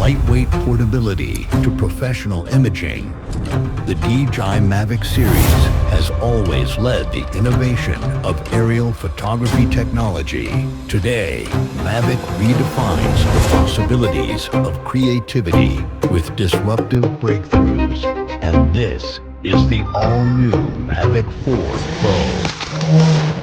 lightweight portability to professional imaging, the DJI Mavic series has always led the innovation of aerial photography technology. Today, Mavic redefines the possibilities of creativity with disruptive breakthroughs. And this is the all-new Mavic 4 Pro.